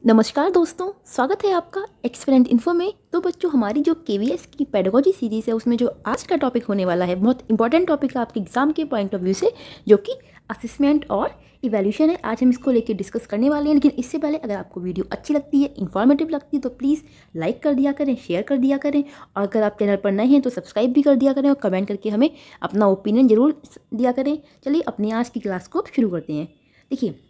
नमस्कार दोस्तों, स्वागत है आपका एक्सपेरेंट इन्फो में। तो बच्चों, हमारी जो केवीएस की पेडागोजी सीरीज़ है उसमें जो आज का टॉपिक होने वाला है बहुत इंपॉर्टेंट टॉपिक है आपके एग्जाम के पॉइंट ऑफ व्यू से, जो कि असेसमेंट और इवैल्यूएशन है। आज हम इसको लेकर डिस्कस करने वाले हैं, लेकिन इससे पहले अगर आपको वीडियो अच्छी लगती है, इन्फॉर्मेटिव लगती है, तो प्लीज़ लाइक कर दिया करें, शेयर कर दिया करें, और अगर आप चैनल पर नए हैं तो सब्सक्राइब भी कर दिया करें और कमेंट करके हमें अपना ओपिनियन ज़रूर दिया करें। चलिए अपनी आज की क्लास को शुरू करते हैं। देखिए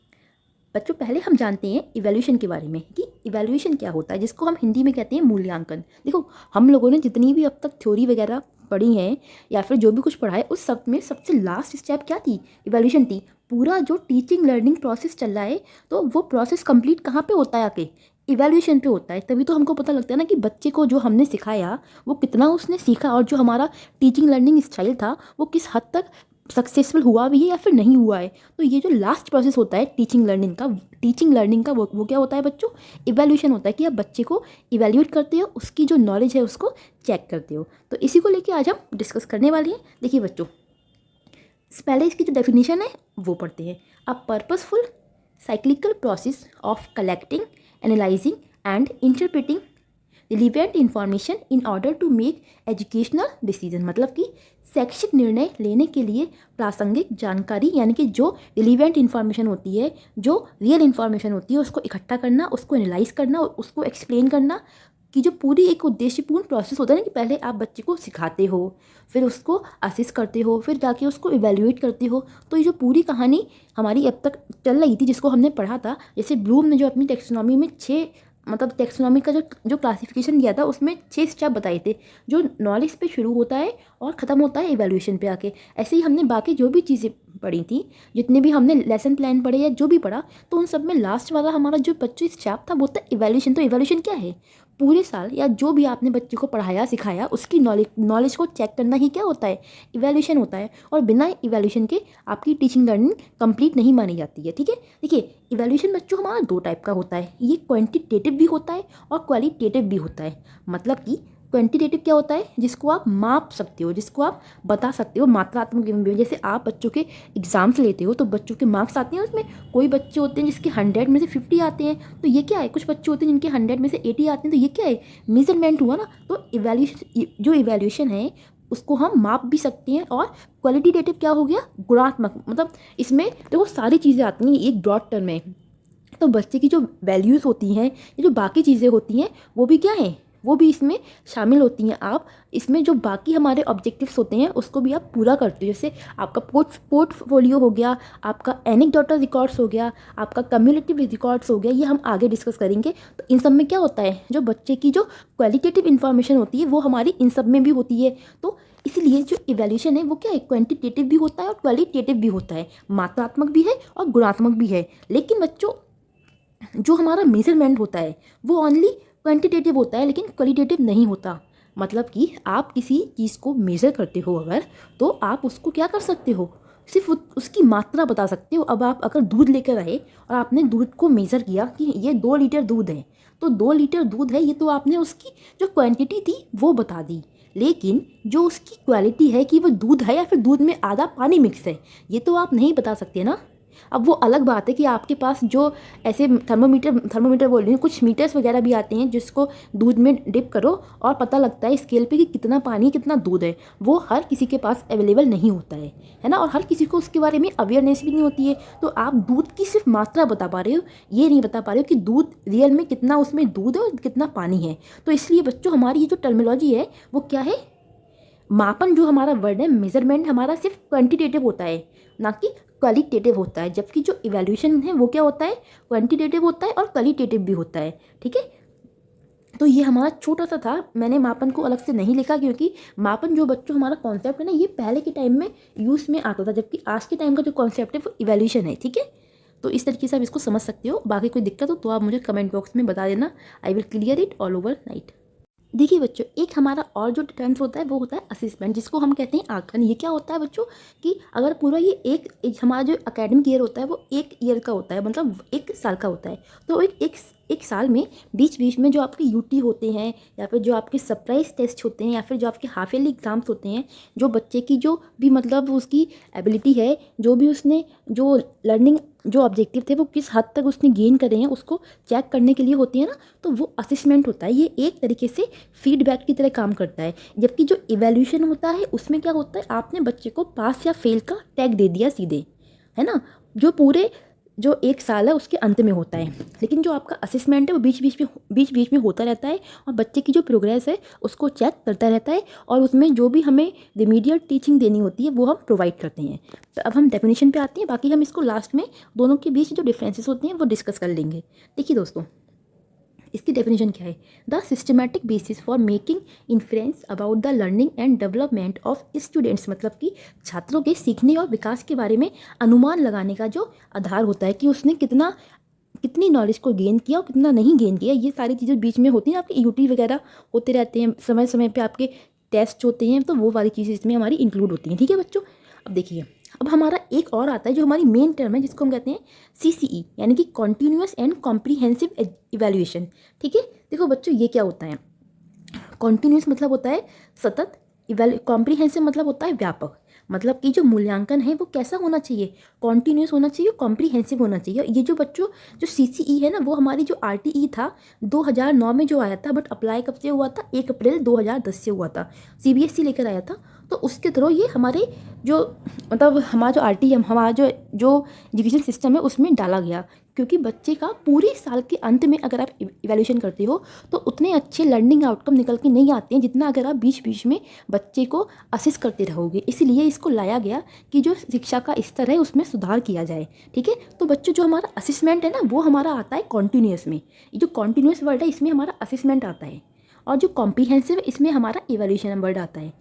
बच्चों, पहले हम जानते हैं इवैल्यूएशन के बारे में कि इवैल्यूएशन क्या होता है, जिसको हम हिंदी में कहते हैं मूल्यांकन। देखो, हम लोगों ने जितनी भी अब तक थ्योरी वगैरह पढ़ी है या फिर जो भी कुछ पढ़ा है, उस सब में सबसे लास्ट स्टेप क्या थी? इवैल्यूएशन थी। पूरा जो टीचिंग लर्निंग प्रोसेस चल रहा है, तो वो प्रोसेस कंप्लीट कहाँ पे होता है? आके इवैल्यूएशन पे होता है। तभी तो हमको पता लगता है ना कि बच्चे को जो हमने सिखाया वो कितना उसने सीखा, और जो हमारा टीचिंग लर्निंग स्टाइल था वो किस हद तक सक्सेसफुल हुआ भी है या फिर नहीं हुआ है। तो ये जो लास्ट प्रोसेस होता है टीचिंग लर्निंग का वो क्या होता है बच्चों? इवैल्यूएशन होता है कि आप बच्चे को इवैल्यूएट करते हो, उसकी जो नॉलेज है उसको चेक करते हो। तो इसी को लेके आज हम डिस्कस करने वाले हैं। देखिए बच्चों, पहले इसकी जो डेफिनेशन है वो पढ़ते हैं। A purposeful cyclical process of collecting, analysing and interpreting relevant information in order to make educational decision. मतलब कि शैक्षिक निर्णय लेने के लिए प्रासंगिक जानकारी, यानी कि जो रिलीवेंट इन्फॉर्मेशन होती है, जो रियल इन्फॉर्मेशन होती है, उसको इकट्ठा करना, उसको एनालाइज करना, उसको एक्सप्लेन करना, कि जो पूरी एक उद्देश्यपूर्ण प्रोसेस होता है ना, कि पहले आप बच्चे को सिखाते हो, फिर उसको असिस्ट करते हो, फिर जाके उसको इवैल्यूएट करते हो। तो ये जो पूरी कहानी हमारी अब तक चल रही थी, जिसको हमने पढ़ा था, जैसे ब्लूम ने जो अपनी टेक्सोनॉमी में टेक्सोनॉमी का जो क्लासिफिकेशन दिया था, उसमें 6 स्टेप बताए थे, जो नॉलेज पे शुरू होता है और ख़त्म होता है इवैल्यूएशन पे आके। ऐसे ही हमने बाकी जो भी चीज़ें पढ़ी थी, जितने भी हमने लेसन प्लान पढ़े या जो भी पढ़ा, तो उन सब में लास्ट वाला हमारा जो 25 स्टेप था वो था इवैल्यूएशन। तो इवैल्यूएशन क्या है? पूरे साल या जो भी आपने बच्चे को पढ़ाया सिखाया, उसकी नॉलेज को चेक करना ही क्या होता है? इवैल्यूएशन होता है। और बिना इवैल्यूएशन के आपकी टीचिंग लर्निंग कंप्लीट नहीं मानी जाती है। ठीक है, देखिए इवैल्यूएशन बच्चों हमारा 2 टाइप का होता है। ये क्वांटिटेटिव भी होता है और क्वालिटेटिव भी होता है। मतलब कि क्वांटिटेटिव क्या होता है? जिसको आप माप सकते हो, जिसको आप बता सकते हो मात्रात्मक में। जैसे आप बच्चों के एग्जाम्स लेते हो तो बच्चों के मार्क्स आते हैं उसमें। कोई बच्चे होते हैं जिसके 100 में से 50 आते हैं, तो ये क्या है? कुछ बच्चे होते हैं जिनके 100 में से 80 आते हैं, तो ये क्या है? मेजरमेंट हुआ ना। तो इवैल्यूएशन है उसको हम माप भी सकते हैं। और क्वालिटेटिव क्या हो गया? गुणात्मक। मतलब इसमें देखो सारी चीज़ें आती हैं एक ब्रॉड टर्म में। तो बच्चे की जो वैल्यूज़ होती हैं, ये जो बाकी चीज़ें होती हैं, वो भी क्या हैं? वो भी इसमें शामिल होती हैं। आप इसमें जो बाकी हमारे ऑब्जेक्टिव्स होते हैं उसको भी आप पूरा करते हो। जैसे आपका पोर्टफोलियो हो गया, आपका एनेक्डोटल रिकॉर्ड्स हो गया, आपका कम्युलेटिव रिकॉर्ड्स हो गया, ये हम आगे डिस्कस करेंगे। तो इन सब में क्या होता है? जो बच्चे की जो क्वालिटेटिव इन्फॉर्मेशन होती है वो हमारी इन सब में भी होती है। तो इसलिए जो इवैल्यूएशन है वो क्या है? क्वांटिटेटिव भी होता है और क्वालिटेटिव भी होता है, मात्रात्मक भी है और गुणात्मक भी है। लेकिन बच्चों, जो हमारा मेजरमेंट होता है वो ओनली क्वांटिटेटिव होता है, लेकिन क्वालिटेटिव नहीं होता। मतलब कि आप किसी चीज़ को मेज़र करते हो अगर, तो आप उसको क्या कर सकते हो? सिर्फ उसकी मात्रा बता सकते हो। अब आप अगर दूध लेकर आए और आपने दूध को मेज़र किया कि ये 2 लीटर दूध है, तो 2 लीटर दूध है, ये तो आपने उसकी जो क्वांटिटी थी वो बता दी। लेकिन जो उसकी क्वालिटी है कि वो दूध है या फिर दूध में आधा पानी मिक्स है, ये तो आप नहीं बता सकते ना। अब वो अलग बात है कि आपके पास जो ऐसे थर्मोमीटर बोल रही हूँ, कुछ मीटर्स वगैरह भी आते हैं जिसको दूध में डिप करो और पता लगता है स्केल पे कि कितना पानी कितना दूध है। वो हर किसी के पास अवेलेबल नहीं होता है ना, और हर किसी को उसके बारे में अवेयरनेस भी नहीं होती है। तो आप दूध की सिर्फ मात्रा बता पा रहे हो, ये नहीं बता पा रहे हो कि दूध रियल में कितना उसमें दूध है और कितना पानी है। तो इसलिए बच्चों, हमारी ये जो टर्मिनोलॉजी है वो क्या है? मापन जो हमारा वर्ड है, मेजरमेंट हमारा सिर्फ क्वांटिटेटिव होता है, ना कि क्वालिटेटिव होता है। जबकि जो इवैल्यूएशन है वो क्या होता है? क्वांटिटेटिव होता है और क्वालिटेटिव भी होता है। ठीक है, तो ये हमारा छोटा सा था। मैंने मापन को अलग से नहीं लिखा, क्योंकि मापन जो बच्चों हमारा कॉन्सेप्ट है ना, ये पहले के टाइम में यूज़ में आता था, जबकि आज के टाइम का जो कॉन्सेप्ट है वो इवैल्यूएशन है। ठीक है, तो इस तरीके से आप इसको समझ सकते हो। बाकी कोई दिक्कत हो तो आप मुझे कमेंट बॉक्स में बता देना। I will clear it all over night. देखिए बच्चों, एक हमारा और जो टर्म्स होता है वो होता है असेसमेंट, जिसको हम कहते हैं आकलन। ये क्या होता है बच्चों? कि अगर पूरा ये एक हमारा जो एकेडमिक ईयर होता है वो 1 ईयर का होता है, मतलब 1 साल का होता है। तो एक एक साल में बीच बीच में जो आपके यूटी होते हैं या फिर जो आपके सरप्राइज टेस्ट होते हैं या फिर जो आपके हाफ ईयरली एग्ज़ाम्स होते हैं, जो बच्चे की जो भी मतलब उसकी एबिलिटी है, जो भी उसने जो लर्निंग जो ऑब्जेक्टिव थे वो किस हद तक उसने गेन करे हैं, उसको चेक करने के लिए होती है ना, तो वो असेसमेंट होता है। ये एक तरीके से फीडबैक की तरह काम करता है। जबकि जो इवैल्यूएशन होता है उसमें क्या होता है, आपने बच्चे को पास या फेल का टैग दे दिया सीधे, है ना, जो पूरे जो एक साल है उसके अंत में होता है। लेकिन जो आपका असेसमेंट है वो बीच बीच में होता रहता है और बच्चे की जो प्रोग्रेस है उसको चेक करता रहता है और उसमें जो भी हमें रिमीडियल टीचिंग देनी होती है वो हम प्रोवाइड करते हैं। तो अब हम डेफिनेशन पे आते हैं, बाकी हम इसको लास्ट में दोनों के बीच जो डिफरेंसेस होते हैं वो डिस्कस कर लेंगे। देखिए दोस्तों, इसकी डेफिनेशन क्या है, the systematic basis for making inference about the learning and development of students, मतलब कि छात्रों के सीखने और विकास के बारे में अनुमान लगाने का जो आधार होता है कि उसने कितनी नॉलेज को गेन किया और कितना नहीं गेन किया। ये सारी चीज़ें बीच में होती हैं, आपके यूटी वगैरह होते रहते हैं, समय समय पे आपके टेस्ट होते हैं, तो वो वाली चीज़ें इसमें हमारी इंक्लूड होती हैं। ठीक है बच्चों, अब देखिए, अब हमारा एक और आता है जो हमारी मेन टर्म है जिसको हम कहते हैं सीसीई, यानी कि कॉन्टीन्यूअस एंड कॉम्प्रीहेंसिव इवैल्यूएशन। ठीक है, देखो बच्चों ये क्या होता है, कॉन्टीन्यूअस मतलब होता है सतत, कॉम्प्रीहेंसिव मतलब होता है व्यापक। मतलब कि जो मूल्यांकन है वो कैसा होना चाहिए, कॉन्टीन्यूअस होना चाहिए, कॉम्प्रीहेंसिव होना चाहिए। ये जो बच्चों जो सीसीई है ना, वो हमारी जो आरटीई था 2009 में जो आया था, बट अप्लाई कब से हुआ था, 1 अप्रैल 2010 से हुआ था, सीबीएसई लेकर आया था। तो उसके थ्रू ये हमारे जो मतलब हमारा जो आरटीई हमारा जो एजुकेशन सिस्टम है उसमें डाला गया, क्योंकि बच्चे का पूरे साल के अंत में अगर आप इवैल्यूएशन करते हो तो उतने अच्छे लर्निंग आउटकम निकल के नहीं आते हैं जितना अगर आप बीच बीच में बच्चे को असिस्ट करते रहोगे। इसलिए इसको लाया गया कि जो शिक्षा का स्तर है उसमें सुधार किया जाए। ठीक है, तो बच्चों जो हमारा असिस्मेंट है ना वो हमारा आता है कॉन्टीन्यूअस में। ये जो कॉन्टीन्यूअस वर्ड है इसमें हमारा असिस्मेंट आता है, और जो कॉम्प्रीहेंसिव है इसमें हमारा इवैल्यूएशन वर्ड आता है।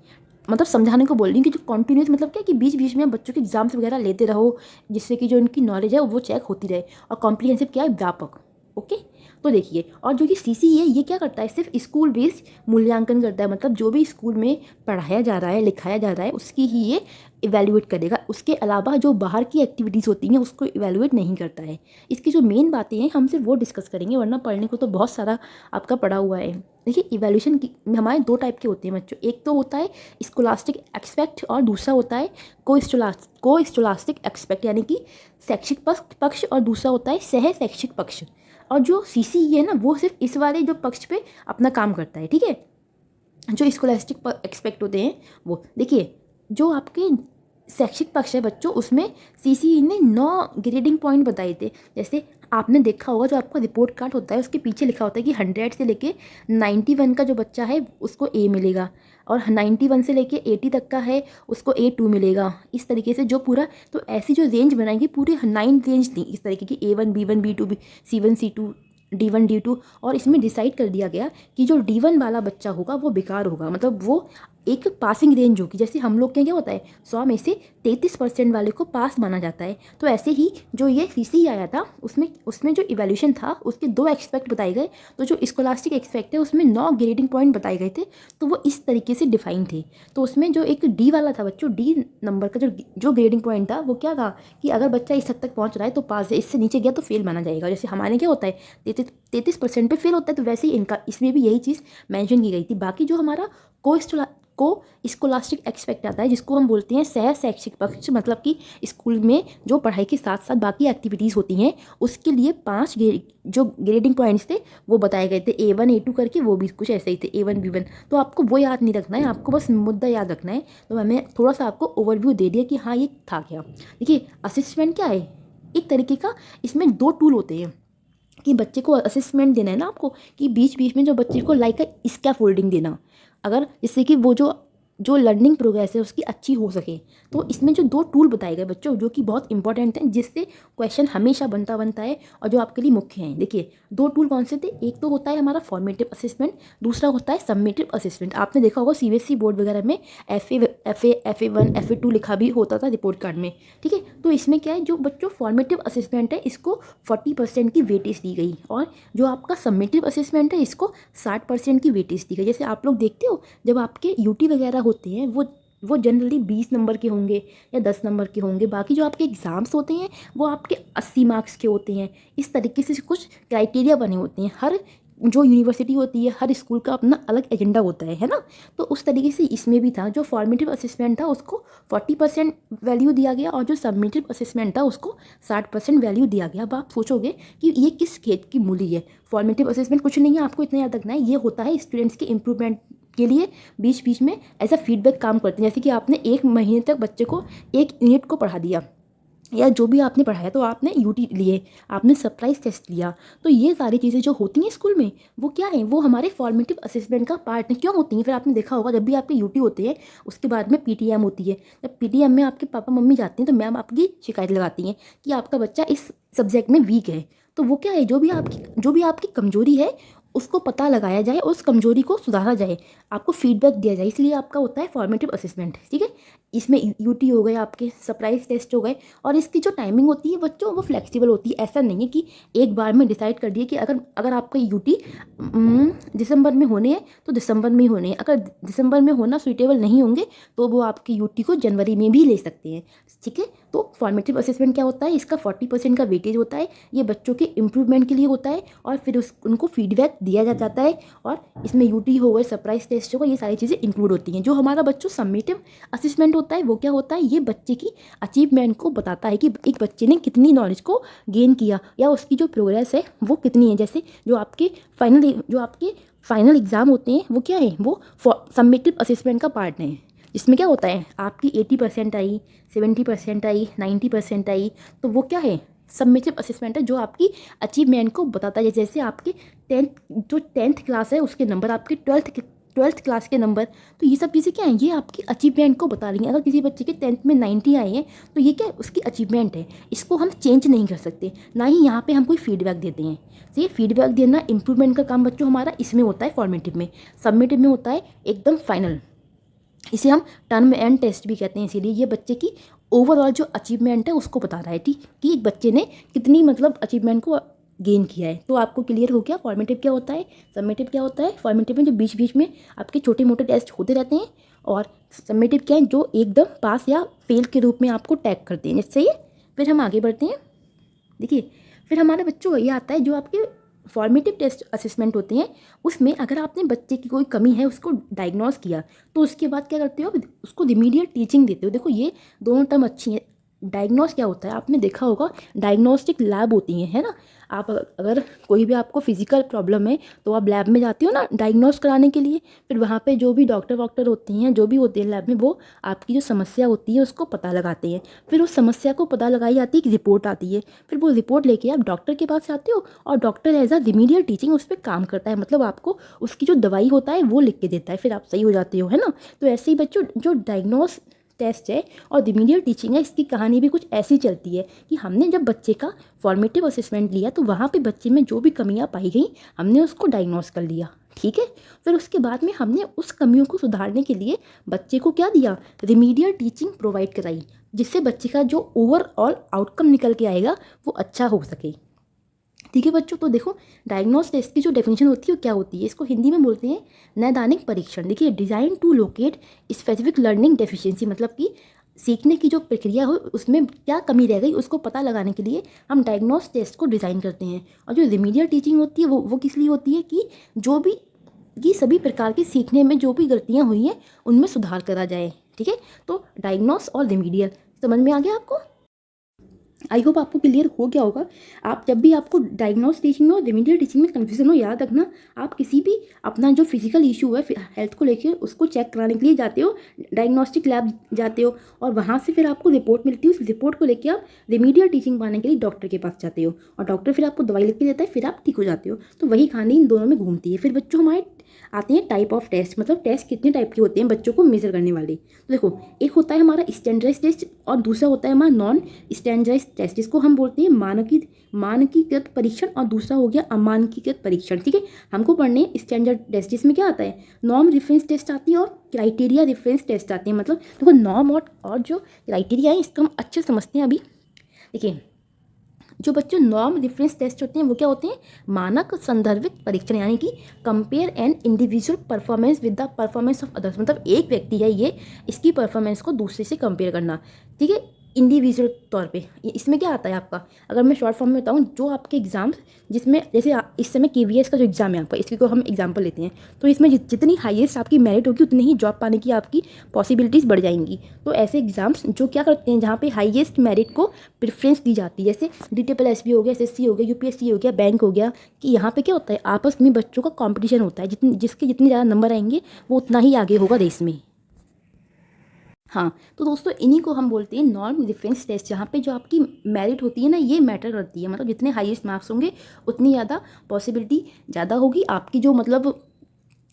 मतलब समझाने को बोल रही हूँ कि जो कॉन्टीन्यूस मतलब क्या, कि बीच बीच में बच्चों के एग्जाम्स वगैरह लेते रहो जिससे कि जो उनकी नॉलेज है वो चेक होती रहे। और कॉम्प्रीहेंसिव क्या है, व्यापक। ओके, तो देखिए, और जो कि सीसी है ये क्या करता है, सिर्फ स्कूल बेस्ड मूल्यांकन करता है। मतलब जो भी स्कूल में पढ़ाया जा रहा है, लिखाया जा रहा है, उसकी ही ये इवैल्यूएट करेगा। उसके अलावा जो बाहर की एक्टिविटीज़ होती हैं उसको इवैल्यूएट नहीं करता है। इसकी जो मेन बातें हैं हम सिर्फ वो डिस्कस करेंगे, वरना पढ़ने को तो बहुत सारा आपका पढ़ा हुआ है। देखिए, इवैल्यूएशन की हमारे दो टाइप के होते हैं बच्चों, एक तो होता है स्कोलास्टिक एक्सपेक्ट और दूसरा होता है को स्कोलास्टिक एक्सपेक्ट, यानी कि शैक्षिक पक्ष, और दूसरा होता है सह शैक्षिक पक्ष। और जो सीसी है ना वो सिर्फ इस वाले जो पक्ष पे अपना काम करता है। ठीक है, जो स्कोलास्टिक एक्सपेक्ट होते हैं वो देखिए, जो आपके शैक्षिक पक्ष है बच्चों उसमें सीसीई ने 9 ग्रेडिंग पॉइंट बताए थे। जैसे आपने देखा होगा जो आपका रिपोर्ट कार्ड होता है उसके पीछे लिखा होता है कि 100 से लेके 91 का जो बच्चा है उसको ए मिलेगा, और 91 से लेके 80 तक का है उसको A2 मिलेगा। इस तरीके से जो पूरा, तो ऐसी जो रेंज बनाएंगे पूरी 9 रेंज थी इस तरीके की, A1 B1 B2 C1 C2 D1 D2। और इसमें डिसाइड कर दिया गया कि जो D1 वाला बच्चा होगा वो बेकार होगा, मतलब वो एक पासिंग रेंज होगी। जैसे हम लोग के क्या होता है 100 में से 33% वाले को पास माना जाता है, तो ऐसे ही जो ये सीसी आया था उसमें जो इवैल्यूएशन था उसके 2 एक्सपेक्ट बताए गए। तो जो स्कोलास्टिक एक्सपेक्ट है उसमें 9 ग्रेडिंग पॉइंट बताए गए थे, तो वो इस तरीके से डिफाइन थे। तो उसमें जो एक डी वाला था बच्चों, डी नंबर का जो ग्रेडिंग पॉइंट था वो क्या था कि अगर बच्चा इस हद तक पहुँच रहा है तो पास है, इससे नीचे गया तो फेल माना जाएगा। जैसे हमारे क्या होता है 33% पे फेल होता है, तो वैसे ही इनका इसमें भी यही चीज़ मेंशन की गई थी। बाकी जो हमारा को स्कोलास्टिक एक्सपेक्ट आता है जिसको हम बोलते हैं सह शैक्षिक पक्ष, मतलब कि स्कूल में जो पढ़ाई के साथ साथ बाकी एक्टिविटीज़ होती हैं उसके लिए 5 जो ग्रेडिंग पॉइंट्स थे वो बताए गए थे, A1 A2 करके, वो भी कुछ ऐसे ही थे, A1 B1। तो आपको वो याद नहीं रखना है, आपको बस मुद्दा याद रखना है। तो हमें थोड़ा सा आपको ओवरव्यू दे दिया कि हाँ ये था क्या। देखिए, असिस्मेंट क्या है, एक तरीके का इसमें 2 टूल होते हैं कि बच्चे को असेसमेंट देना है ना आपको, कि बीच बीच में जो बच्चे को लाइक है स्कैफोल्डिंग देना, अगर जिससे कि वो जो लर्निंग प्रोग्रेस है उसकी अच्छी हो सके। तो इसमें जो 2 टूल बताए गए बच्चों जो कि बहुत इंपॉर्टेंट हैं, जिससे क्वेश्चन हमेशा बनता है और जो आपके लिए मुख्य हैं। देखिए 2 टूल कौन से थे, एक तो होता है हमारा फॉर्मेटिव असेसमेंट, दूसरा होता है सबमिटिव असेसमेंट। आपने देखा होगा सीबीएसई बोर्ड वगैरह में FA1 FA2 लिखा भी होता था रिपोर्ट कार्ड में। ठीक है, तो इसमें क्या है, जो बच्चों फॉर्मेटिव असेसमेंट है इसको 40% की वेटेज दी गई, और जो आपका सबमिटिव असेसमेंट है इसको 60% की वेटेज दी गई। जैसे आप लोग देखते हो जब आपके यूटी वगैरह होते हैं वो वो जनरली 20 नंबर के होंगे या 10 नंबर के होंगे। बाकी जो आपके एग्ज़ाम्स होते हैं वो आपके 80 मार्क्स के होते हैं। इस तरीके से कुछ क्राइटेरिया बने होते हैं। हर जो यूनिवर्सिटी होती है, हर स्कूल का अपना अलग एजेंडा होता है ना। तो उस तरीके से इसमें भी था। जो फॉर्मेटिव असेसमेंट था उसको 40% वैल्यू दिया गया और जो सबमिटिव असेसमेंट था उसको 60% वैल्यू दिया गया। अब आप सोचोगे कि ये किस खेत की मूली है। फॉर्मेटिव असेसमेंट कुछ नहीं है, आपको इतना याद रखना है, ये होता है स्टूडेंट्स के इम्प्रूवमेंट के लिए बीच बीच में ऐसा फीडबैक काम करते हैं। जैसे कि आपने 1 महीने तक बच्चे को 1 यूनिट को पढ़ा दिया या जो भी आपने पढ़ाया, तो आपने यूटी लिए, आपने सरप्राइज टेस्ट लिया, तो ये सारी चीज़ें जो होती हैं स्कूल में वो क्या है, वो हमारे फॉर्मेटिव असेसमेंट का पार्ट है। क्यों होती हैं? फिर आपने देखा होगा जब भी आपके यूटी होते हैं उसके बाद में पीटीएम होती है। जब पीटीएम में आपके पापा मम्मी जाते हैं तो मैम आपकी शिकायत लगाती हैं कि आपका बच्चा इस सब्जेक्ट में वीक है। तो वो क्या है, जो भी आपकी कमजोरी है उसको पता लगाया जाए, उस कमजोरी को सुधारा जाए, आपको फीडबैक दिया जाए, इसलिए आपका होता है फॉर्मेटिव असेसमेंट। ठीक है, इसमें यूटी हो गए, आपके सरप्राइज टेस्ट हो गए, और इसकी जो टाइमिंग होती है बच्चों वो फ्लेक्सिबल होती है। ऐसा नहीं है कि एक बार में डिसाइड कर दिए कि अगर आपका यूटी दिसंबर में होने हैं तो दिसंबर में ही होने हैं। अगर दिसंबर में होना सुइटेबल नहीं होंगे तो वो आपकी यूटी को जनवरी में भी ले सकते हैं। ठीक है, तो फॉर्मेटिव असेसमेंट क्या होता है, इसका 40% का वेटेज होता है। ये बच्चों के इम्प्रूवमेंट के लिए होता है और फिर उनको फीडबैक दिया जाता है, और इसमें यूटी हो गए, सरप्राइज टेस्ट हो गए, ये सारी चीज़ें इंक्लूड होती हैं। जो हमारा बच्चों सबमिटिव असेसमेंट होता है वो क्या होता है, ये बच्चे की अचीवमेंट को बताता है कि एक बच्चे ने कितनी नॉलेज को गेन किया या उसकी जो प्रोग्रेस है वो कितनी है। जैसे जो आपके फाइनल एग्ज़ाम होते हैं वो क्या है, वो सबमिटिव असेसमेंट का पार्ट है। इसमें क्या होता है, आपकी 80% आई, 70% आई, 90% आई, तो वो क्या है, सबमिटिव असेसमेंट है जो आपकी अचीवमेंट को बताता है। जैसे आपके 10th क्लास है उसके नंबर, आपके 12th क्लास के नंबर, तो ये सब चीज़ें क्या हैं, ये आपकी अचीवमेंट को बता रही हैं। अगर किसी बच्चे के 10th में 90 आए हैं तो ये क्या है, उसकी अचीवमेंट है, इसको हम चेंज नहीं कर सकते, ना ही यहाँ पे हम कोई फीडबैक देते हैं। तो ये फीडबैक देना, इंप्रूवमेंट का काम बच्चों हमारा इसमें होता है फॉर्मेटिव में। सबमिटिव में होता है एकदम फाइनल, इसे हम टर्म एंड टेस्ट भी कहते हैं। इसीलिए ये बच्चे की ओवरऑल जो अचीवमेंट है उसको बता रहा है, ठीक, कि एक बच्चे ने कितनी मतलब अचीवमेंट को गेन किया है। तो आपको क्लियर हो गया फॉर्मेटिव क्या होता है, सबमिटिव क्या होता है। फॉर्मेटिव में जो बीच बीच में आपके छोटे मोटे टेस्ट होते रहते हैं, और सबमिटिव क्या है, जो एकदम पास या फेल के रूप में आपको टैग करते हैं। जैसे ये, फिर हम आगे बढ़ते हैं। देखिए, फिर हमारे बच्चों ये आता है जो आपके फॉर्मेटिव टेस्ट असेसमेंट होते हैं, उसमें अगर आपने बच्चे की कोई कमी है उसको डायग्नोस किया तो उसके बाद क्या करते हो, उसको रिमीडियल टीचिंग देते हो। देखो ये दोनों टर्म अच्छी हैं। डायग्नोस क्या होता है, आपने देखा होगा डायग्नोस्टिक लैब होती हैं, है ना। आप अगर कोई भी आपको फिजिकल प्रॉब्लम है तो आप लैब में जाते हो ना डायग्नोस कराने के लिए। फिर वहाँ पे जो भी डॉक्टर होती हैं, जो भी होते हैं लैब में, वो आपकी जो समस्या होती है उसको पता लगाते हैं। फिर उस समस्या को पता लगाई जाती है, एक रिपोर्ट आती है, फिर वो रिपोर्ट लेके आप डॉक्टर के पास जाते हो, और doctor as a remedial teaching उस पर काम करता है। मतलब आपको उसकी जो दवाई होता है वो लिख के देता है, फिर आप सही हो जाते हो, है ना। तो ऐसे ही बच्चों जो डायग्नोस टेस्ट है और रिमीडियल टीचिंग है, इसकी कहानी भी कुछ ऐसी चलती है कि हमने जब बच्चे का फॉर्मेटिव असेसमेंट लिया तो वहाँ पे बच्चे में जो भी कमियाँ पाई गई हमने उसको डायग्नोस कर लिया। ठीक है, फिर उसके बाद में हमने उस कमियों को सुधारने के लिए बच्चे को क्या दिया, रिमीडियल टीचिंग प्रोवाइड कराई, जिससे बच्चे का जो ओवरऑल आउटकम निकल के आएगा वो अच्छा हो सके। ठीक है बच्चों, तो देखो डायग्नोस टेस्ट की जो डेफिनेशन होती है वो क्या होती है, इसको हिंदी में बोलते हैं नैदानिक परीक्षण। देखिए, design to locate specific learning deficiency, मतलब कि सीखने की जो प्रक्रिया हो उसमें क्या कमी रह गई उसको पता लगाने के लिए हम डायग्नोस टेस्ट को डिज़ाइन करते हैं। और जो रिमीडियल टीचिंग होती है वो किस लिए होती है, कि जो भी ये सभी प्रकार के सीखने में जो भी गलतियाँ हुई हैं उनमें सुधार करा जाए। ठीक है, तो डायग्नोस और रिमीडियल समझ में आ गया आपको। आई होप आपको क्लियर हो गया होगा। आप जब भी आपको डायग्नोस टीचिंग में और रिमीडियल टीचिंग में कन्फ्यूजन हो, याद रखना आप किसी भी अपना जो फिजिकल इशू है हेल्थ को लेकर उसको चेक कराने के लिए जाते हो, डायग्नोस्टिक लैब जाते हो, और वहाँ से फिर आपको रिपोर्ट मिलती है। उस रिपोर्ट को लेकर आप रिमीडियल टीचिंग पाने के लिए डॉक्टर के पास जाते हो, और डॉक्टर फिर आपको दवाई लिख के देता है, फिर आप ठीक हो जाते हो। तो वही कहानी इन दोनों में घूमती है। फिर बच्चों हमारे आते हैं टाइप ऑफ टेस्ट, मतलब टेस्ट कितने टाइप के होते हैं बच्चों को मेजर करने वाले। तो देखो, एक होता है हमारा स्टैंडर्डाइज टेस्ट और दूसरा होता है हमारा नॉन स्टैंडर्डाइज टेस्ट, जिसको हम बोलते हैं मानकीकृत परीक्षण, और दूसरा हो गया अमानकीकृत परीक्षण। ठीक है, हमको पढ़ने स्टैंडर्ड टेस्ट, जिसमें क्या आता है, नॉर्म रेफरेंस टेस्ट आती है और क्राइटेरिया रेफरेंस टेस्ट आती है। मतलब देखो नॉर्म और जो क्राइटेरिया है इसको हम अच्छे समझते हैं अभी। देखिए, जो बच्चों नॉर्म रेफरेंस टेस्ट होते हैं वो क्या होते हैं, मानक संदर्भित परीक्षण, यानी कि compare an individual performance with the performance of others, मतलब एक व्यक्ति है ये, इसकी परफॉर्मेंस को दूसरे से कंपेयर करना, ठीक है, इंडिविजुअल तौर पे। इसमें क्या आता है आपका, अगर मैं शॉर्ट फॉर्म में बताऊँ, जो आपके एग्जाम्स जिसमें जैसे इस समय KVS का जो एग्ज़ाम है आपका, इसकी को हम एग्जांपल लेते हैं, तो इसमें जितनी हाईएस्ट आपकी मेरिट होगी उतनी ही जॉब पाने की आपकी पॉसिबिलिटीज़ बढ़ जाएंगी। तो ऐसे एग्जाम्स जो क्या करते हैं, जहाँ पे हाईएस्ट मेरिट को प्रेफरेंस दी जाती है, जैसे DSSB हो गया, SSC हो गया, UPSC हो गया, बैंक हो गया, कि यहाँ पे क्या होता है, आपस में बच्चों का कॉम्पिटिशन होता है, जिसके जितने ज़्यादा नंबर आएंगे वो उतना ही आगे होगा रेस में। हाँ, तो दोस्तों इन्हीं को हम बोलते हैं नॉर्म रेफरेंस टेस्ट, जहाँ पे जो आपकी मेरिट होती है ना, ये मैटर करती है, मतलब जितने हाईएस्ट मार्क्स होंगे उतनी ज़्यादा पॉसिबिलिटी ज़्यादा होगी आपकी जो मतलब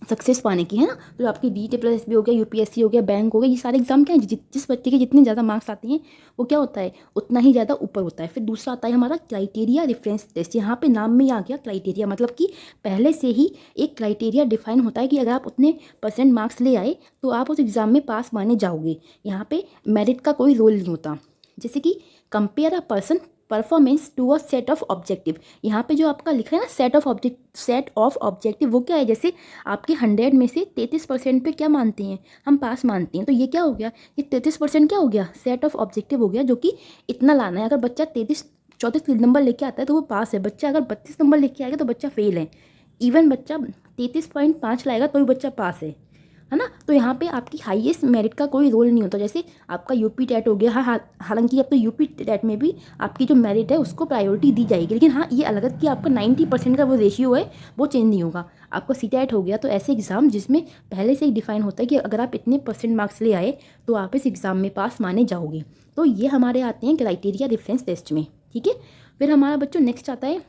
सक्सेस पाने की, है ना। तो आपकी DSSB हो गया, UPSC हो गया, बैंक हो गया, ये सारे एग्जाम क्या है, जिस बच्चे के जितने ज़्यादा मार्क्स आते हैं वो क्या होता है, उतना ही ज़्यादा ऊपर होता है। फिर दूसरा आता है हमारा क्राइटेरिया रेफरेंस टेस्ट, यहाँ पे नाम में ही आ गया क्राइटेरिया, मतलब कि पहले से ही एक क्राइटेरिया डिफाइन होता है कि अगर आप उतने % मार्क्स ले आए तो आप उस एग्ज़ाम में पास माने जाओगे। यहाँ पे मेरिट का कोई रोल नहीं होता। जैसे कि compare a person performance to a set of objective, यहाँ पे जो आपका लिखा है ना सेट ऑफ ऑब्जेक्टिव, वो क्या है, जैसे आपके 100 में से 33% पे क्या मानते हैं, हम पास मानते हैं, तो ये क्या हो गया, ये 33% क्या हो गया, सेट ऑफ ऑब्जेक्टिव हो गया, जो कि इतना लाना है। अगर बच्चा 34 नंबर लेके आता है तो वो पास है, बच्चा अगर 32 नंबर लेके आएगा तो बच्चा फेल है, इवन बच्चा 33.5 लाएगा तो भी बच्चा पास है ना। तो यहाँ पे आपकी हाईएस्ट मेरिट का कोई रोल नहीं होता। जैसे आपका यूपी टेट हो गया, हाँ, हालांकि अब तो यूपी टेट में भी आपकी जो मेरिट है उसको प्रायोरिटी दी जाएगी, लेकिन हाँ ये अलग है कि आपका 90% का वो रेशियो है वो चेंज नहीं होगा। आपका CTET हो गया, तो ऐसे एग्ज़ाम जिसमें पहले से ही डिफाइन होता है कि अगर आप इतने % मार्क्स ले आए तो आप इस एग्ज़ाम में पास माने जाओगे। तो ये हमारे आते हैं क्राइटेरिया रेफरेंस टेस्ट में, ठीक है। फिर हमारा बच्चों नेक्स्ट आता है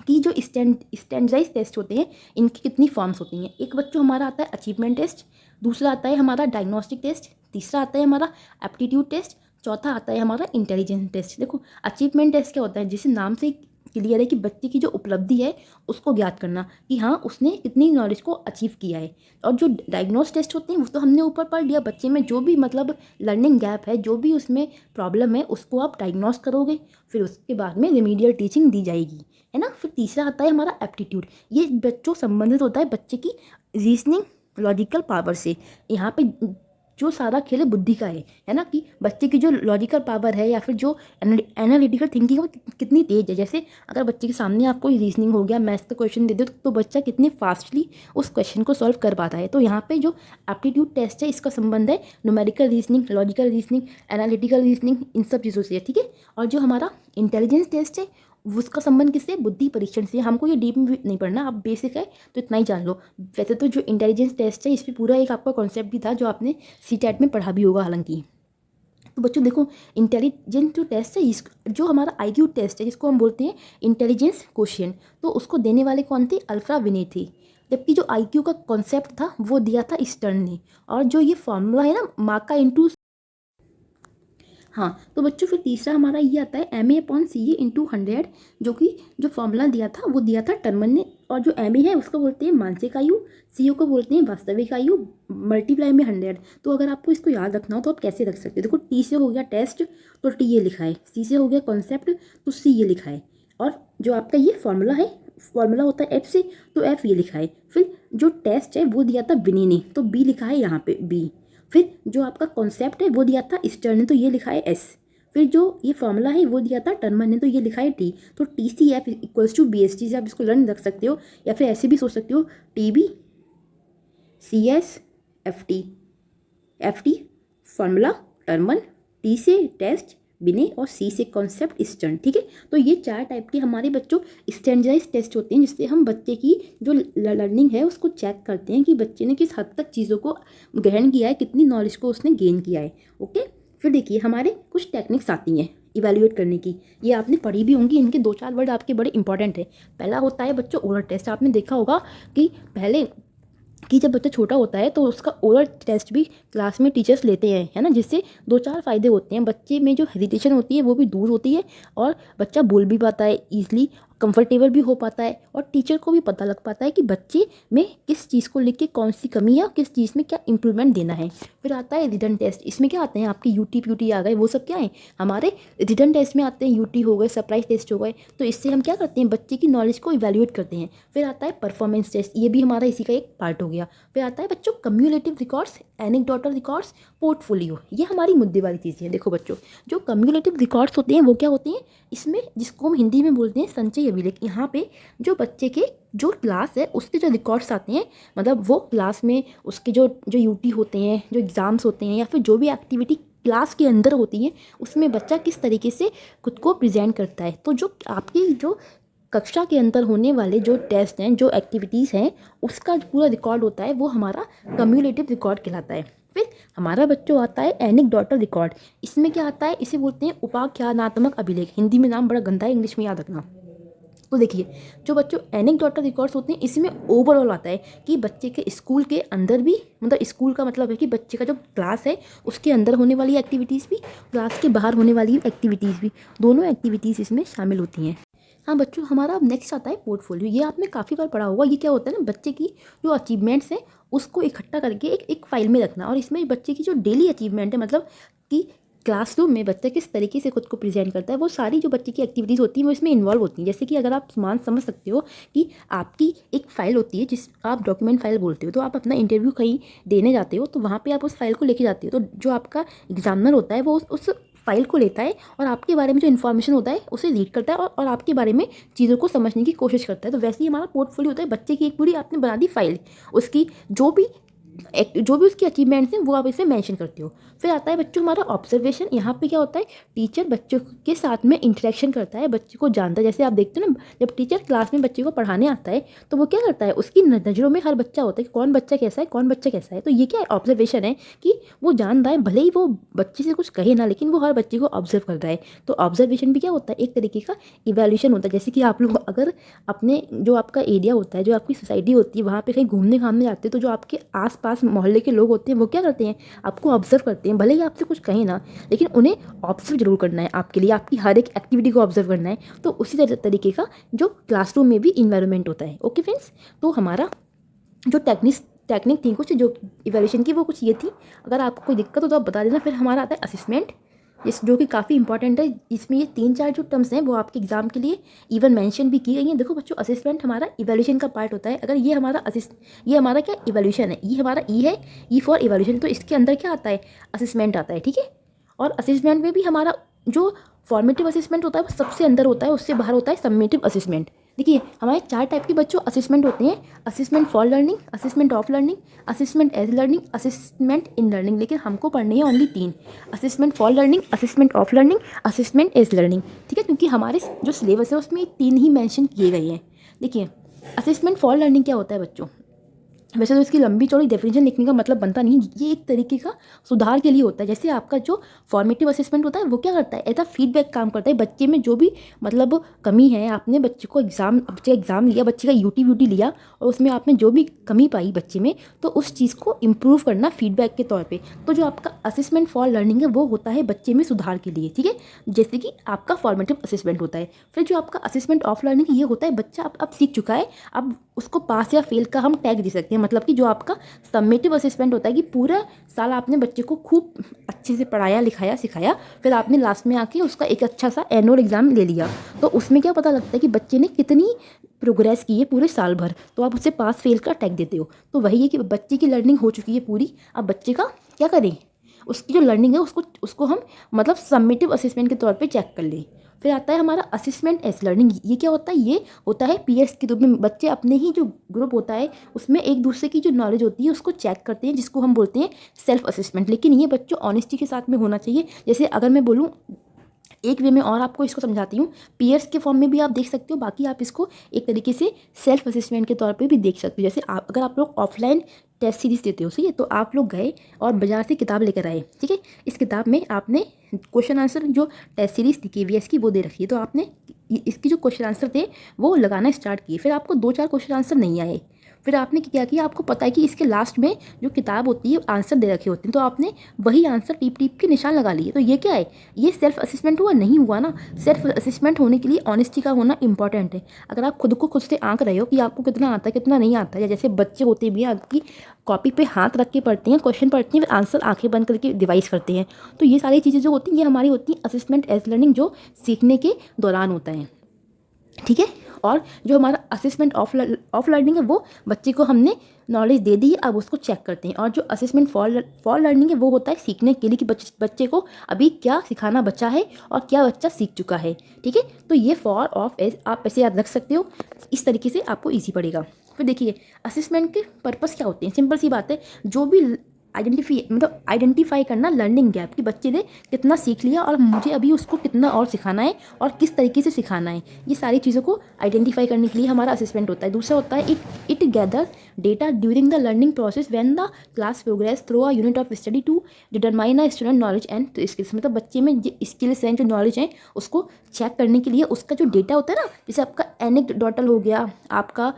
कि जो स्टैंडर्डाइज टेस्ट होते हैं इनकी कितनी फॉर्म्स होती हैं। एक बच्चों हमारा आता है अचीवमेंट टेस्ट, दूसरा आता है हमारा डायग्नोस्टिक टेस्ट, तीसरा आता है हमारा एप्टीट्यूड टेस्ट, चौथा आता है हमारा इंटेलिजेंस टेस्ट। देखो अचीवमेंट टेस्ट क्या होता है, जिसे नाम से क्लियर है कि बच्चे की जो उपलब्धि है उसको ज्ञात करना कि हाँ उसने कितनी नॉलेज को अचीव किया है। और जो डायग्नोस टेस्ट होते हैं वो तो हमने ऊपर पढ़ लिया, बच्चे में जो भी मतलब लर्निंग गैप है, जो भी उसमें प्रॉब्लम है उसको आप डायग्नोस करोगे, फिर उसके बाद में रिमीडियल टीचिंग दी जाएगी, है ना। फिर तीसरा आता है हमारा एप्टीट्यूड, ये बच्चों संबंधित होता है बच्चे की रीजनिंग लॉजिकल पावर से। यहाँ पे जो सारा खेल है बुद्धि का है ना, कि बच्चे की जो लॉजिकल पावर है या फिर जो एनालिटिकल थिंकिंग है वो कितनी तेज है। जैसे अगर बच्चे के सामने आप कोई रीजनिंग हो गया, मैथ्स का क्वेश्चन दे दो तो बच्चा कितने फास्टली उस क्वेश्चन को सॉल्व कर पाता है। तो यहाँ पे जो एप्टीट्यूड टेस्ट है इसका संबंध है numerical reasoning, logical reasoning, analytical reasoning, इन सब चीज़ों से, ठीक है। और जो हमारा इंटेलिजेंस टेस्ट है उसका संबंध किससे, बुद्धि परीक्षण से। हमको ये डीप में नहीं पढ़ना, आप बेसिक है तो इतना ही जान लो। वैसे तो जो इंटेलिजेंस टेस्ट है इस पर पूरा एक आपका कॉन्सेप्ट भी था जो आपने CTET में पढ़ा भी होगा हालांकि। तो बच्चों देखो इंटेलिजेंस जो टेस्ट है जो हमारा IQ टेस्ट है जिसको हम बोलते हैं इंटेलिजेंस क्वोशिएंट, तो उसको देने वाले कौन थे, अल्फ्रा विने थे। जबकि जो IQ का कॉन्सेप्ट था वो दिया था स्टर्न ने। और जो ये फॉर्मूला है ना माका इंटू, हाँ, तो बच्चों फिर तीसरा हमारा ये आता है MA/CA/100, जो कि जो फॉर्मूला दिया था वो दिया था टर्मन ने। और जो MA है उसको बोलते हैं मानसिक आयु, CO को बोलते हैं वास्तविक आयु, मल्टीप्लाई में 100। तो अगर आपको इसको याद रखना हो तो आप कैसे रख सकते हो, देखो T से हो गया टेस्ट तो T ये लिखा है, C से हो गया कॉन्सेप्ट तो C ये लिखा है, और जो आपका ये फॉर्मूला है, फॉर्मूला होता है F से तो F ये लिखा है। फिर जो टेस्ट है वो दिया था विनी ने तो B लिखा है यहाँ पे B। फिर जो आपका कॉन्सेप्ट है वो दिया था स्टर्न ने तो ये लिखा है S। फिर जो ये फॉर्मूला है वो दिया था टर्मन ने तो ये लिखा है T। तो TCF = BST से आप इसको लर्न रख सकते हो, या फिर ऐसे भी सोच सकते हो TB CS FT formula Terman, T से टेस्ट बिने और C से कॉन्सेप्ट स्टर्न, ठीक है। तो ये 4 टाइप के हमारे बच्चों स्टैंडर्डाइज टेस्ट होते हैं जिससे हम बच्चे की जो लर्निंग है उसको चेक करते हैं कि बच्चे ने किस हद तक चीज़ों को ग्रहण किया है, कितनी नॉलेज को उसने गेन किया है, ओके। फिर देखिए हमारे कुछ टेक्निक्स आती हैं इवेल्युएट करने की, ये आपने पढ़ी भी होंगी, इनके 2-4 वर्ड आपके बड़े इंपॉर्टेंट है। पहला होता है बच्चों ओरल टेस्ट। आपने देखा होगा कि पहले कि जब बच्चा छोटा होता है तो उसका ओरल टेस्ट भी क्लास में टीचर्स लेते हैं, है ना, जिससे 2-4 फ़ायदे होते हैं। बच्चे में जो हेजिटेशन होती है वो भी दूर होती है और बच्चा बोल भी पाता है ईजिली, कंफर्टेबल भी हो पाता है और टीचर को भी पता लग पाता है कि बच्चे में किस चीज़ को लेके कौन सी कमी है और किस चीज़ में क्या इंप्रूवमेंट देना है। फिर आता है रिटन टेस्ट। इसमें क्या आते हैं आपके यूटी प्यूटी आ गए, वो सब क्या है हमारे रिटन टेस्ट में आते हैं। यूटी हो गए, सरप्राइज टेस्ट हो गए, तो इससे हम क्या करते हैं बच्चे की नॉलेज को इवैल्यूएट करते हैं। फिर आता है परफॉर्मेंस टेस्ट, ये भी हमारा इसी का एक पार्ट हो गया। फिर आता है बच्चों cumulative records, anecdotal records, portfolio, ये हमारी मुद्दे वाली चीज़ें हैं। देखो बच्चों, जो कम्युलेटिव रिकॉर्ड्स होते हैं वो क्या होते हैं, इसमें जिसको हम हिंदी में बोलते हैं संचय अभिलेख। यहाँ पे जो बच्चे के जो क्लास है उसके जो रिकॉर्ड्स आते हैं, मतलब वो क्लास में उसके जो जो यूटी होते हैं, जो एग्ज़ाम्स होते हैं, या फिर जो भी एक्टिविटी क्लास के अंदर होती है उसमें बच्चा किस तरीके से खुद को प्रेजेंट करता है। तो जो आपकी जो कक्षा के अंदर होने वाले जो टेस्ट हैं, जो एक्टिविटीज़ हैं, उसका जो पूरा रिकॉर्ड होता है वो हमारा कम्युलेटिव रिकॉर्ड कहलाता है। फिर हमारा बच्चों आता है एनेक्डोटल रिकॉर्ड। इसमें क्या आता है, इसे बोलते हैं उपाख्यानात्मक अभिलेख। हिंदी में नाम बड़ा गंदा है, इंग्लिश में याद रखना। तो देखिए, जो बच्चों एनेक्डोटल रिकॉर्ड्स होते हैं इसमें ओवरऑल आता है कि बच्चे के स्कूल के अंदर भी, मतलब स्कूल का मतलब है कि बच्चे का जो क्लास है उसके अंदर होने वाली एक्टिविटीज़ भी, क्लास के बाहर होने वाली एक्टिविटीज़ भी, दोनों एक्टिविटीज़ इसमें शामिल होती हैं। हाँ बच्चों, हमारा अब नेक्स्ट आता है पोर्टफोलियो। ये आपने काफ़ी बार पढ़ा होगा। ये क्या होता है ना, बच्चे की जो अचीवमेंट्स हैं उसको इकट्ठा करके एक फाइल में रखना, और इसमें बच्चे की जो डेली अचीवमेंट है, मतलब कि क्लासरूम में बच्चा किस तरीके से खुद को प्रेजेंट करता है, वो सारी जो बच्चे की एक्टिविटीज़ होती हैं वो इसमें इन्वॉल्व होती हैं। जैसे कि अगर आप मान समझ सकते हो कि आपकी एक फ़ाइल होती है जिस आप डॉक्यूमेंट फ़ाइल बोलते हो, तो आप अपना इंटरव्यू कहीं देने जाते हो तो वहाँ पे आप उस फाइल को लेके जाते हो। तो जो आपका एग्जामिनर होता है वो उस फाइल को लेता है और आपके बारे में जो इन्फॉर्मेशन होता है उसे रीड करता है और आपके बारे में चीज़ों को समझने की कोशिश करता है। तो वैसे ही हमारा पोर्टफोलियो होता है, बच्चे की एक पूरी आपने बना दी फाइल, उसकी जो भी उसकी अचीवमेंट्स हैं वो आप इसमें मेंशन करते हो। फिर आता है बच्चों हमारा ऑब्जर्वेशन। यहाँ पे क्या होता है, टीचर बच्चों के साथ में इंटरेक्शन करता है, बच्चे को जानता है। जैसे आप देखते हो ना, जब टीचर क्लास में बच्चे को पढ़ाने आता है तो वो क्या करता है, उसकी नज़रों में हर बच्चा होता है कि कौन बच्चा कैसा है, कौन बच्चा कैसा है। तो ये क्या है, ऑब्जर्वेशन है कि वो जान रहा है, भले ही वो बच्चे से कुछ कहे ना, लेकिन वो हर बच्चे को ऑब्जर्व कर रहा है। तो ऑब्जर्वेशन भी क्या होता है, एक तरीके का इवैल्यूएशन होता है। जैसे कि आप लोग अगर अपने जो आपका एरिया होता है, जो आपकी सोसाइटी होती है, वहाँ पे कहीं घूमने घामने जाते हैं तो जो आपके आसपास मोहल्ले के लोग होते हैं वो क्या करते हैं, आपको ऑब्जर्व करते हैं। भले ही आपसे कुछ कहें ना, लेकिन उन्हें ऑब्जर्व जरूर करना है आपके लिए, आपकी हर एक एक्टिविटी को ऑब्जर्व करना है। तो उसी तरीके का जो क्लासरूम में भी इन्वायरमेंट होता है। ओके फ्रेंड्स, तो हमारा जो टेक्निक थी कुछ जो इवैल्यूएशन की, वो कुछ ये थी। अगर आपको कोई दिक्कत हो तो आप बता देना। फिर हमारा आता है असेसमेंट, जो कि काफ़ी इंपॉर्टेंट है। इसमें ये 3-4 जो टर्म्स हैं वो आपके एग्जाम के लिए इवन मेंशन भी की गई हैं। देखो बच्चों, असेसमेंट हमारा इवैल्यूएशन का पार्ट होता है। अगर ये हमारा क्या इवैल्यूएशन है, ये हमारा ई है, ई फॉर इवैल्यूएशन, तो इसके अंदर क्या आता है, असेसमेंट आता है। ठीक है, और असेसमेंट में भी हमारा जो फॉर्मेटिव असेसमेंट होता है वो सबसे अंदर होता है, उससे बाहर होता है समेटिव असेसमेंट। देखिए, हमारे 4 टाइप के बच्चों असेसमेंट होते हैं: assessment for learning, assessment of learning, assessment as learning, assessment in learning. लेकिन हमको पढ़ने हैं only 3: assessment for learning, assessment of learning, assessment as learning. ठीक है, क्योंकि हमारे जो सिलेबस है उसमें 3 ही मेंशन किए गए हैं। देखिए, असेसमेंट फॉर लर्निंग क्या होता है बच्चों, वैसे तो इसकी लंबी चौड़ी डेफिनेशन लिखने का मतलब बनता नहीं, ये एक तरीके का सुधार के लिए होता है। जैसे आपका जो फॉर्मेटिव असेसमेंट होता है वो क्या करता है, एज अ फीडबैक काम करता है। बच्चे में जो भी मतलब कमी है, आपने बच्चे का एग्ज़ाम लिया, बच्चे का यूटी लिया, और उसमें आपने जो भी कमी पाई बच्चे में, तो उस चीज़ को इम्प्रूव करना फीडबैक के तौर पर। तो जो आपका असेसमेंट फॉर लर्निंग है वो होता है बच्चे में सुधार के लिए। ठीक है, जैसे कि आपका फॉर्मेटिव असेसमेंट होता है। फिर जो आपका असेसमेंट ऑफ लर्निंग ये होता है, बच्चा अब सीख चुका है, अब उसको पास या फेल का हम टैग दे सकते हैं। मतलब कि जो आपका समेटिव असेसमेंट होता है कि पूरा साल आपने बच्चे को खूब अच्छे से पढ़ाया, लिखाया, सिखाया, फिर आपने लास्ट में आके उसका एक अच्छा सा एनुअल एग्जाम ले लिया, तो उसमें क्या पता लगता है कि बच्चे ने कितनी प्रोग्रेस की है पूरे साल भर, तो आप उससे पास फेल का टैग देते हो। तो वही है कि बच्चे की लर्निंग हो चुकी है पूरी, अब बच्चे का क्या करें, उसकी जो लर्निंग है उसको हम मतलब समेटिव असेसमेंट के तौर पे चेक कर लें। फिर आता है हमारा असेसमेंट एज लर्निंग। ये क्या होता है, ये होता है पीएस के रूप में। बच्चे अपने ही जो ग्रुप होता है उसमें एक दूसरे की जो नॉलेज होती है उसको चेक करते हैं, जिसको हम बोलते हैं सेल्फ असेसमेंट। लेकिन ये बच्चों ऑनेस्टी के साथ में होना चाहिए। जैसे अगर मैं बोलूँ एक वे में और आपको इसको समझाती हूँ, पीयर्स के फॉर्म में भी आप देख सकते हो, बाकी आप इसको एक तरीके से सेल्फ असेसमेंट के तौर पे भी देख सकते हो। जैसे अगर आप लोग ऑफलाइन टेस्ट सीरीज देते हो, सही है, तो आप लोग गए और बाजार से किताब लेकर आए। ठीक है, इस किताब में आपने क्वेश्चन आंसर जो टेस्ट सीरीज थी केवीएस की वो दे रखी है, तो आपने इसकी जो क्वेश्चन आंसर थे वो लगाना स्टार्ट किए। फिर आपको 2-4 क्वेश्चन आंसर नहीं आए, फिर आपने क्या किया, आपको पता है कि इसके लास्ट में जो किताब होती है आंसर दे रखे होते हैं, तो आपने वही आंसर टीप टीप के निशान लगा लिए। तो ये क्या है, ये सेल्फ असेसमेंट हुआ? नहीं हुआ ना। सेल्फ असेसमेंट होने के लिए ऑनेस्टी का होना इंपॉर्टेंट है। अगर आप खुद को खुद से आंक रहे हो कि आपको कितना आता है कितना नहीं आता है, या जैसे बच्चे होते भी हैं आपकी कॉपी पे हाथ रख के पढ़ते हैं, क्वेश्चन पढ़ते हैं, फिर आंसर आंखें बंद करके डिवाइस करते हैं, तो ये सारी चीज़ें जो होती हैं ये हमारी होती हैं असेसमेंट एज लर्निंग, जो सीखने के दौरान होता है। ठीक है। और जो हमारा असेसमेंट ऑफ लर्निंग है वो बच्चे को हमने नॉलेज दे दी है, अब उसको चेक करते हैं। और जो असेसमेंट फॉर लर्निंग है वो होता है सीखने के लिए कि बच्चे को अभी क्या सिखाना बचा है और क्या बच्चा सीख चुका है। ठीक है। तो ये फॉर ऑफ एज आप ऐसे याद रख सकते हो, इस तरीके से आपको ईजी पड़ेगा। फिर देखिए असेसमेंट के पर्पस क्या होते हैं, सिंपल सी बात है, जो भी आइडेंटिफाई करना लर्निंग गैप, कि बच्चे ने कितना सीख लिया और मुझे अभी उसको कितना और सिखाना है और किस तरीके से सिखाना है, ये सारी चीज़ों को आइडेंटिफाई करने के लिए हमारा असेसमेंट होता है। दूसरा होता है it gather data during the learning process when the class progress through a unit of study to determine a student knowledge and skills, मतलब बच्चे में जो स्किल्स हैं जो नॉलेज है उसको चेक करने के लिए उसका जो डेटा होता है ना, जैसे आपका एनेक्डोटल हो गया, आपका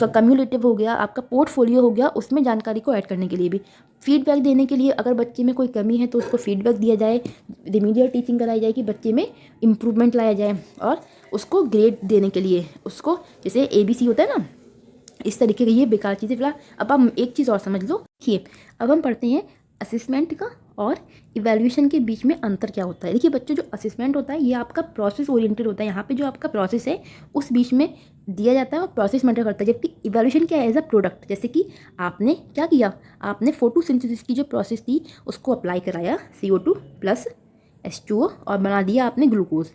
कम्युलेटिव हो गया, आपका पोर्टफोलियो हो गया, उसमें जानकारी को ऐड करने के लिए भी, फीडबैक देने के लिए अगर बच्चे में कोई कमी है तो उसको फीडबैक दिया जाए, रिमीडियल टीचिंग कराई जाए कि बच्चे में इम्प्रूवमेंट लाया जाए, और उसको ग्रेड देने के लिए उसको जैसे ABC होता है ना, इस तरीके की ये बेकार चीज़ें। फिलहाल अब हम एक चीज़ और समझ लो, देखिए अब हम पढ़ते हैं असेसमेंट का और इवैल्यूएशन के बीच में अंतर क्या होता है। देखिए बच्चों, जो असेसमेंट होता है ये आपका प्रोसेस ओरिएंटेड होता है, यहाँ पे जो आपका प्रोसेस है उस बीच में दिया जाता है और प्रोसेस मैटर करता है, जबकि इवैल्यूएशन क्या है, एज अ प्रोडक्ट, जैसे कि आपने क्या किया, आपने फोटोसिंथेसिस की जो प्रोसेस थी उसको अप्लाई कराया CO2 प्लस H2O और बना दिया आपने ग्लूकोज।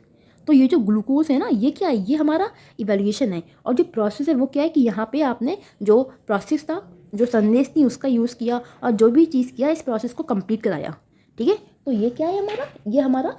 तो ये जो ग्लूकोज है ना, ये क्या है, ये हमारा इवैल्यूएशन है। और जो प्रोसेस है वो क्या है कि यहाँ पे आपने जो प्रोसेस था, जो संदेश थी उसका यूज़ किया और जो भी चीज़ किया इस प्रोसेस को कंप्लीट कराया। ठीक है। तो ये क्या है हमारा, ये हमारा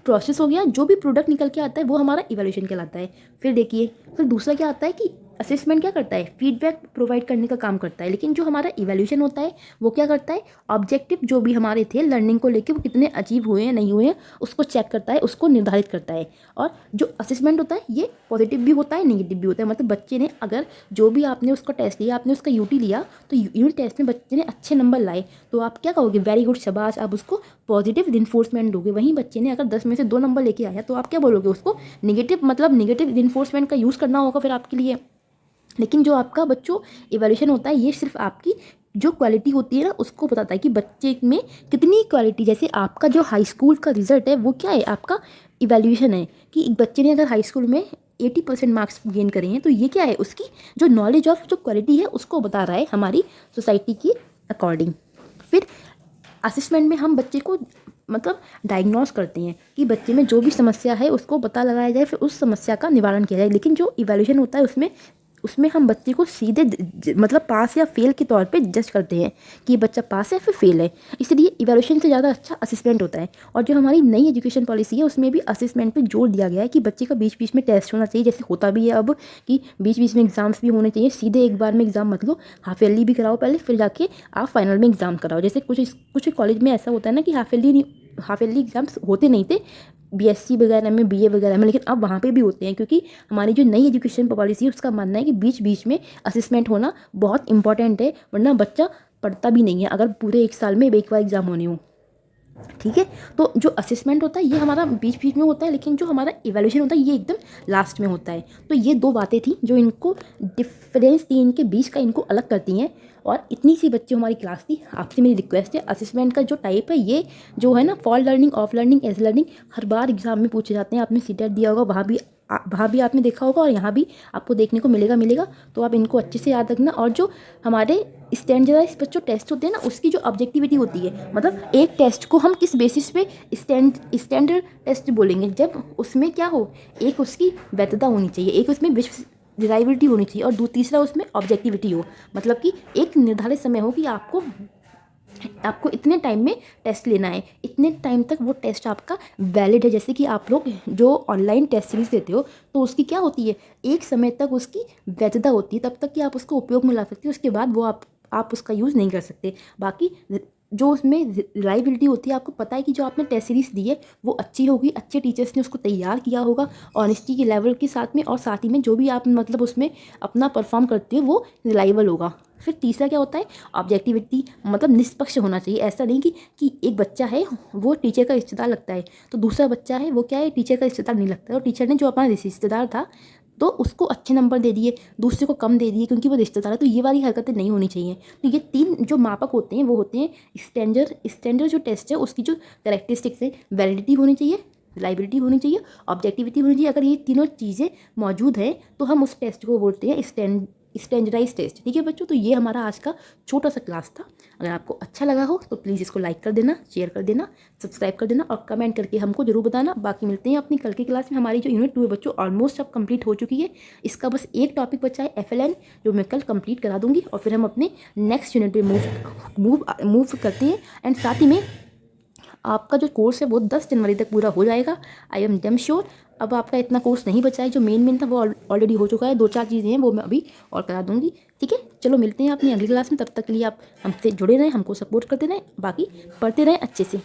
प्रोसेस हो गया। जो भी प्रोडक्ट निकल के आता है वो हमारा इवैल्यूएशन कहलाता है। फिर देखिए, फिर दूसरा क्या आता है कि असेसमेंट क्या करता है, फीडबैक प्रोवाइड करने का काम करता है, लेकिन जो हमारा इवैल्यूएशन होता है वो क्या करता है, ऑब्जेक्टिव जो भी हमारे थे लर्निंग को लेके वो कितने अचीव हुए हैं नहीं हुए हैं उसको चेक करता है, उसको निर्धारित करता है। और जो असेसमेंट होता है ये पॉजिटिव भी होता है नेगेटिव भी होता है, मतलब बच्चे ने अगर जो भी आपने उसका टेस्ट लिया, आपने उसका यूटी लिया, तो यूनिट टेस्ट में बच्चे ने अच्छे नंबर लाए तो आप क्या कहोगे, वेरी गुड, शाबाश, आप उसको पॉजिटिव रिइंफोर्समेंट दोगे। वहीं बच्चे ने अगर 10 में से 2 नंबर लेके आया तो आप क्या बोलोगे, उसको नेगेटिव, मतलब नेगेटिव रिइंफोर्समेंट का यूज़ करना होगा फिर आपके लिए। लेकिन जो आपका बच्चों इवैल्यूएशन होता है ये सिर्फ आपकी जो क्वालिटी होती है ना उसको बताता है कि बच्चे में कितनी क्वालिटी, जैसे आपका जो हाई स्कूल का रिजल्ट है वो क्या है, आपका इवैल्यूएशन है कि एक बच्चे ने अगर हाई स्कूल में 80% मार्क्स गेन करे हैं तो ये क्या है, उसकी जो नॉलेज ऑफ जो क्वालिटी है उसको बता रहा है हमारी सोसाइटी की अकॉर्डिंग। फिर असेसमेंट में हम बच्चे को मतलब डायग्नोस करते हैं कि बच्चे में जो भी समस्या है उसको पता लगाया जाए, फिर उस समस्या का निवारण किया जाए। लेकिन जो इवैल्यूएशन होता है उसमें हम बच्चे को सीधे मतलब पास या फेल के तौर पे जज करते हैं कि बच्चा पास है फिर फेल है, इसलिए इवैल्यूएशन से ज़्यादा अच्छा असेसमेंट होता है। और जो हमारी नई एजुकेशन पॉलिसी है उसमें भी असेसमेंट पे जोर दिया गया है कि बच्चे का बीच बीच में टेस्ट होना चाहिए, जैसे होता भी है अब कि बीच बीच में एग्जाम्स भी होने चाहिए, सीधे एक बार में एग्जाम मत लो, हाफ ईयरली भी कराओ पहले, फिर जाके आप फाइनल में एग्जाम कराओ। जैसे कुछ कॉलेज में ऐसा होता है ना कि हाफ ईयरली एग्जाम्स होते नहीं थे BSc वगैरह में, BA वगैरह में, लेकिन अब वहाँ पे भी होते हैं, क्योंकि हमारी जो नई एजुकेशन पॉलिसी है उसका मानना है कि बीच बीच में असेसमेंट होना बहुत इंपॉर्टेंट है, वरना बच्चा पढ़ता भी नहीं है अगर पूरे एक साल में एक बार एग्जाम होने हो। ठीक है। तो जो असेसमेंट होता है ये हमारा बीच बीच में होता है, लेकिन जो हमारा इवैल्यूएशन होता है ये एकदम लास्ट में होता है। तो ये 2 बातें थी जो इनको डिफरेंस थी इनके बीच का, इनको अलग करती हैं। और इतनी सी बच्चे हमारी क्लास थी, आपसे मेरी रिक्वेस्ट है, असेसमेंट का जो टाइप है ये जो है ना, for learning, of learning, as learning, हर बार एग्जाम में पूछे जाते हैं। आपने सीटेट दिया होगा, वहाँ भी आपने देखा होगा और यहाँ भी आपको देखने को मिलेगा। तो आप इनको अच्छे से याद रखना। और जो हमारे स्टैंडर्डाइज बच्चों टेस्ट होते हैं ना उसकी जो ऑब्जेक्टिविटी होती है, मतलब एक टेस्ट को हम किस बेसिस पे स्टैंडर्ड टेस्ट बोलेंगे, जब उसमें क्या हो, एक उसकी वैधता होनी चाहिए, एक उसमें रिलायबिलिटी होनी चाहिए और तीसरा उसमें ऑब्जेक्टिविटी हो, मतलब कि एक निर्धारित समय हो कि आपको इतने टाइम में टेस्ट लेना है, इतने टाइम तक वो टेस्ट आपका वैलिड है। जैसे कि आप लोग जो ऑनलाइन टेस्ट सीरीज देते हो तो उसकी क्या होती है, एक समय तक उसकी वैधता होती है, तब तक कि आप उसको उपयोग में ला सकते हो, उसके बाद वो आप उसका यूज़ नहीं कर सकते। बाकी जो उसमें रिलायबिलिटी होती है, आपको पता है कि जो आपने टेस्ट सीरीज़ दी है वो अच्छी होगी, अच्छे टीचर्स ने उसको तैयार किया होगा ऑनेस्टी के लेवल के साथ में, और साथ ही में जो भी आप मतलब उसमें अपना परफॉर्म करते हो वो रिलायबल होगा। फिर तीसरा क्या होता है, ऑब्जेक्टिविटी, मतलब निष्पक्ष होना चाहिए। ऐसा नहीं कि एक बच्चा है वो टीचर का रिश्तेदार लगता है तो दूसरा बच्चा है वो क्या है, टीचर का रिश्तेदार नहीं लगता है, और टीचर ने जो अपना रिश्तेदार था तो उसको अच्छे नंबर दे दिए, दूसरे को कम दे दिए क्योंकि वो रिश्तेदार है। तो ये वाली हरकतें नहीं होनी चाहिए। तो ये 3 जो मापक होते हैं वो होते हैं स्टैंडर्ड जो टेस्ट है उसकी जो कैरेक्टरिस्टिक्स है, वैलिडिटी होनी चाहिए, रिलायबिलिटी होनी चाहिए, ऑब्जेक्टिविटी होनी चाहिए। अगर ये तीनों चीज़ें मौजूद हैं तो हम उस टेस्ट को बोलते हैं स्टैंडर्डाइज टेस्ट। ठीक है बच्चों, तो ये हमारा आज का छोटा सा क्लास था। अगर आपको अच्छा लगा हो तो प्लीज़ इसको लाइक कर देना, शेयर कर देना, सब्सक्राइब कर देना और कमेंट करके हमको जरूर बताना। बाकी मिलते हैं अपनी कल की क्लास में। हमारी जो यूनिट 2 है बच्चों ऑलमोस्ट अब कंप्लीट हो चुकी है। इसका बस एक टॉपिक बचा है FLN, जो मैं कल कंप्लीट करा दूंगी और फिर हम अपने नेक्स्ट यूनिट पे मूव करते हैं। एंड साथ ही में आपका जो कोर्स है वो 10 जनवरी तक पूरा हो जाएगा, आई एम डैम श्योर। अब आपका इतना कोर्स नहीं बचा है, जो मेन था वो ऑलरेडी हो चुका है। 2-4 चीज़ें हैं वो मैं अभी और करा दूंगी। ठीक है, चलो मिलते हैं अपनी अगली क्लास में। तब तक के लिए आप हमसे जुड़े रहें, हमको सपोर्ट करते रहें, बाकी पढ़ते रहें अच्छे से।